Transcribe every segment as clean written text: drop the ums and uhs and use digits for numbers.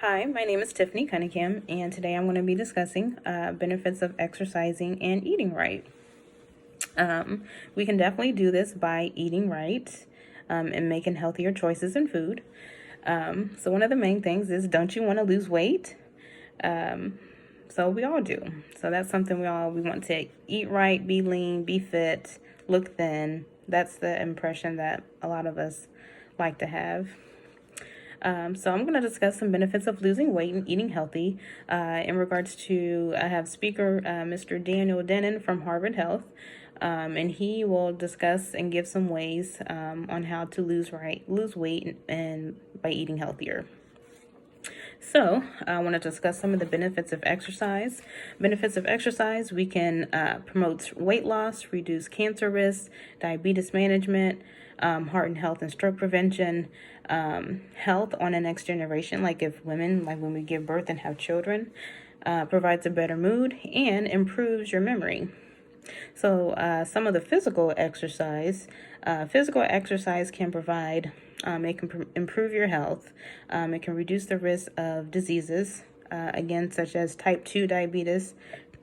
Hi, my name is Tiffany Cunningham, and today I'm going to be discussing benefits of exercising and eating right. We can definitely do this by eating right and making healthier choices in food. So one of the main things is, don't you want to lose weight? So we all do. So that's something we want to eat right, be lean, be fit, look thin. That's the impression that a lot of us like to have. So I'm going to discuss some benefits of losing weight and eating healthy. In regards to, I have speaker Mr. Daniel Dennon from Harvard Health, and he will discuss and give some ways on how to lose weight and by eating healthier. So, I want to discuss some of the benefits of exercise. Benefits of exercise: we can promote weight loss, reduce cancer risk, diabetes management, heart and health and stroke prevention, health on the next generation, like when we give birth and have children, provides a better mood, and improves your memory. So, some of the physical exercise can provide, it can improve your health. It can reduce the risk of diseases, again, such as type 2 diabetes,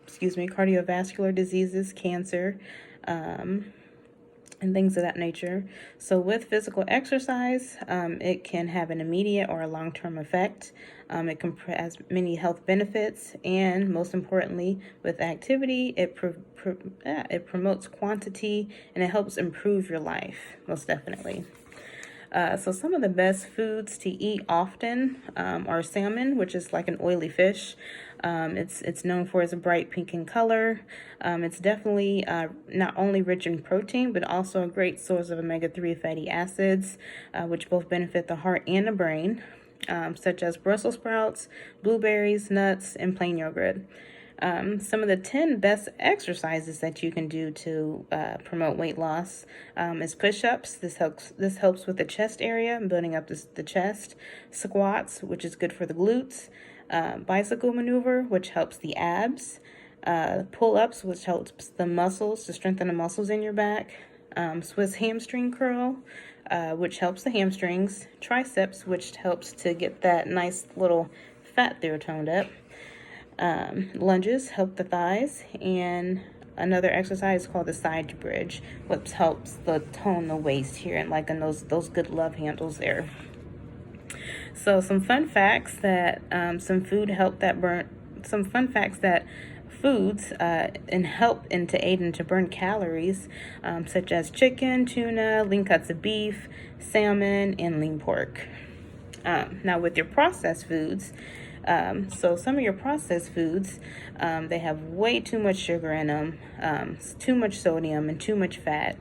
cardiovascular diseases, cancer, and things of that nature. So with physical exercise, it can have an immediate or a long-term effect. It has many health benefits, and most importantly, with activity, it promotes quantity and it helps improve your life, most definitely. So some of the best foods to eat often are salmon, which is like an oily fish. It's known for its bright pink in color. It's definitely not only rich in protein, but also a great source of omega-3 fatty acids, which both benefit the heart and the brain, such as Brussels sprouts, blueberries, nuts, and plain yogurt. Some of the 10 best exercises that you can do to promote weight loss is push-ups. This helps with the chest area and building up the chest. Squats, which is good for the glutes. Bicycle maneuver, which helps the abs. Pull-ups, which helps the muscles, to strengthen the muscles in your back. Swiss hamstring curl, which helps the hamstrings. Triceps, which helps to get that nice little fat there toned up. Lunges help the thighs, and another exercise called the side bridge, which helps tone the waist here and like in those good love handles there. So some fun facts that foods and help to aid and to burn calories, such as chicken, tuna, lean cuts of beef, salmon, and lean pork. Now with your processed foods, so some of your processed foods, they have way too much sugar in them, too much sodium, and too much fat.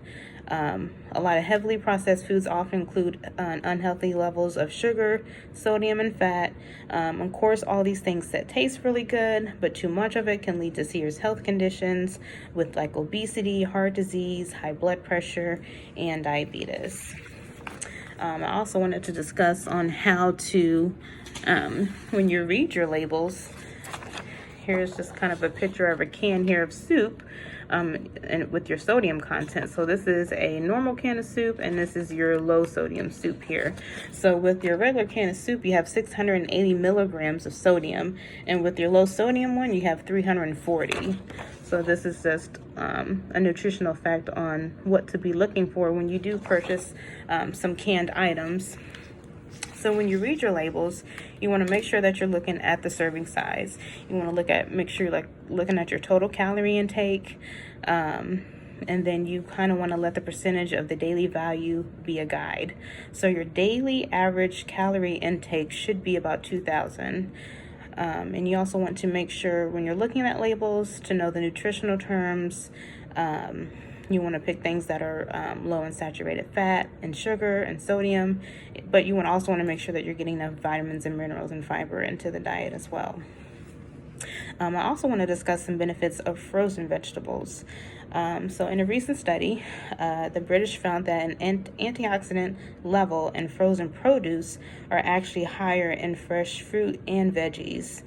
A lot of heavily processed foods often include unhealthy levels of sugar, sodium, and fat. Of course, all these things that taste really good, but too much of it can lead to serious health conditions with like obesity, heart disease, high blood pressure, and diabetes. I also wanted to discuss on how to, when you read your labels, here's just kind of a picture of a can here of soup, and with your sodium content. So this is a normal can of soup, and this is your low sodium soup here. So with your regular can of soup, you have 680 milligrams of sodium, and with your low sodium one, you have 340. So this is just a nutritional fact on what to be looking for when you do purchase some canned items. So when you read your labels, you want to make sure that you're looking at the serving size. You want to make sure you're looking at your total calorie intake, and then you kind of want to let the percentage of the daily value be a guide. So your daily average calorie intake should be about 2,000. And you also want to make sure when you're looking at labels to know the nutritional terms. You want to pick things that are low in saturated fat and sugar and sodium, but you also want to make sure that you're getting enough vitamins and minerals and fiber into the diet as well. I also want to discuss some benefits of frozen vegetables. So in a recent study, the British found that an antioxidant level in frozen produce are actually higher in fresh fruit and veggies.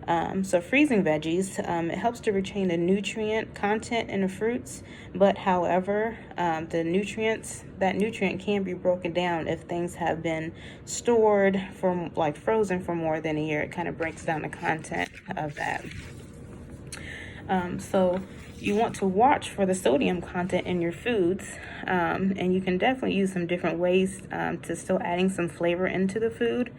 So freezing veggies, it helps to retain the nutrient content in the fruits, but however, that nutrient can be broken down if things have been stored for like frozen for more than a year. It kind of breaks down the content of that. So you want to watch for the sodium content in your foods, and you can definitely use some different ways to still adding some flavor into the food.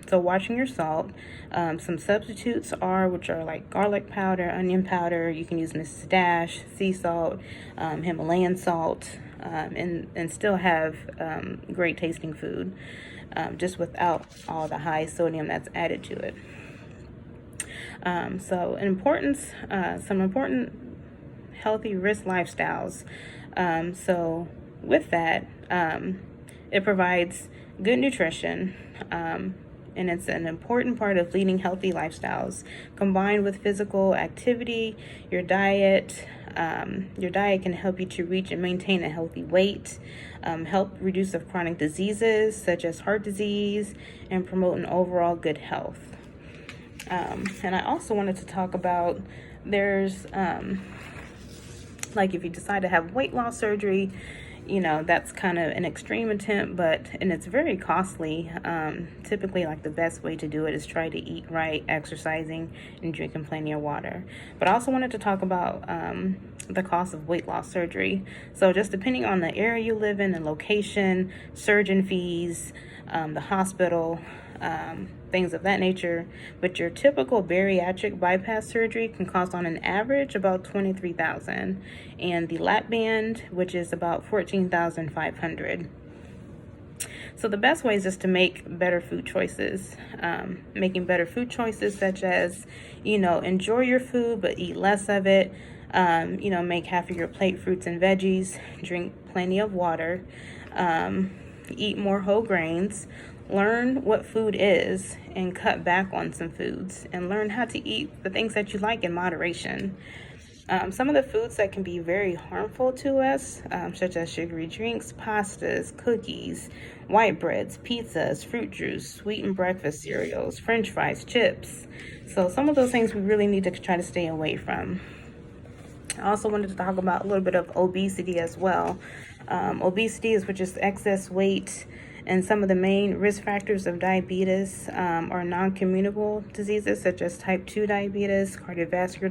So watching your salt. Some substitutes which are like garlic powder, onion powder. You can use Mrs. Dash, sea salt, Himalayan salt, and still have great tasting food, just without all the high sodium that's added to it. So some important healthy risk lifestyles. So with that, it provides good nutrition, and it's an important part of leading healthy lifestyles. Combined with physical activity, your diet can help you to reach and maintain a healthy weight, help reduce of chronic diseases such as heart disease, and promote an overall good health. And I also wanted to talk about there's like if you decide to have weight loss surgery, that's kind of an extreme attempt, and it's very costly. Typically, like the best way to do it is try to eat right, exercising, and drinking plenty of water. But I also wanted to talk about the cost of weight loss surgery. So just depending on the area you live in, the location, surgeon fees, the hospital, things of that nature. But your typical bariatric bypass surgery can cost on an average about $23,000, and the lap band, which is about $14,500. So the best way is just to make better food choices. Making better food choices such as, enjoy your food but eat less of it. Make half of your plate fruits and veggies. Drink plenty of water. Eat more whole grains. Learn what food is and cut back on some foods, and learn how to eat the things that you like in moderation. Some of the foods that can be very harmful to us, such as sugary drinks, pastas, cookies, white breads, pizzas, fruit juice, sweetened breakfast cereals, french fries, chips. So some of those things we really need to try to stay away from. I also wanted to talk about a little bit of obesity as well. Obesity which is excess weight, and some of the main risk factors of diabetes are non-communicable diseases such as type 2 diabetes, cardiovascular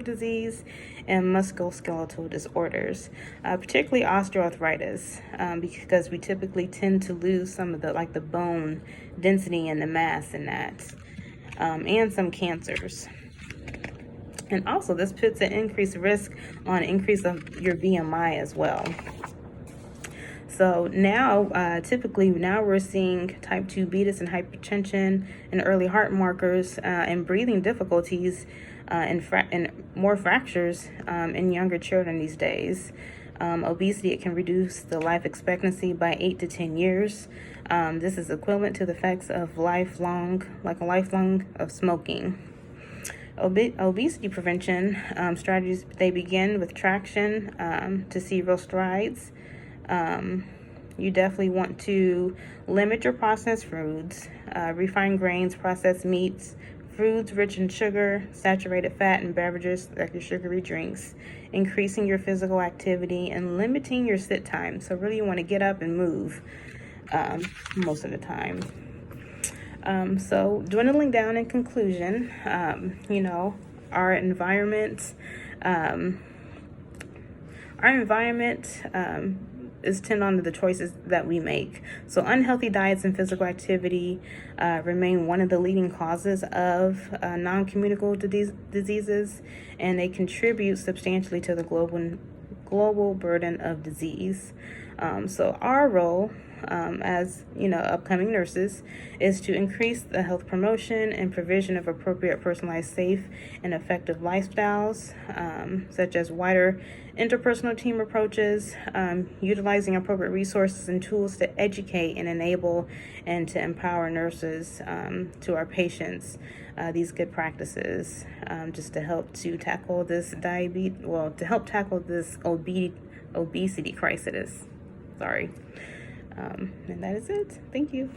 disease, and musculoskeletal disorders, particularly osteoarthritis, because we typically tend to lose some of the bone density and the mass in that, and some cancers. And also, this puts an increased risk on increase of your BMI as well. So now, typically, we're seeing type 2 diabetes and hypertension and early heart markers and breathing difficulties and more fractures in younger children these days. Obesity, it can reduce the life expectancy by 8 to 10 years. This is equivalent to the effects of lifelong of smoking. Obesity prevention strategies, they begin with traction to see real strides. You definitely want to limit your processed foods, refined grains, processed meats, foods rich in sugar, saturated fat, and beverages like your sugary drinks, increasing your physical activity, and limiting your sit time. So really you want to get up and move most of the time. So dwindling down in conclusion, our environment is tend on to the choices that we make. So unhealthy diets and physical activity remain one of the leading causes of non-communicable diseases, and they contribute substantially to the global burden of disease. So our role as upcoming nurses is to increase the health promotion and provision of appropriate, personalized, safe, and effective lifestyles, such as wider interpersonal team approaches, utilizing appropriate resources and tools to educate and enable and to empower nurses to our patients these good practices, just to help to tackle this obesity crisis. And that is it. Thank you.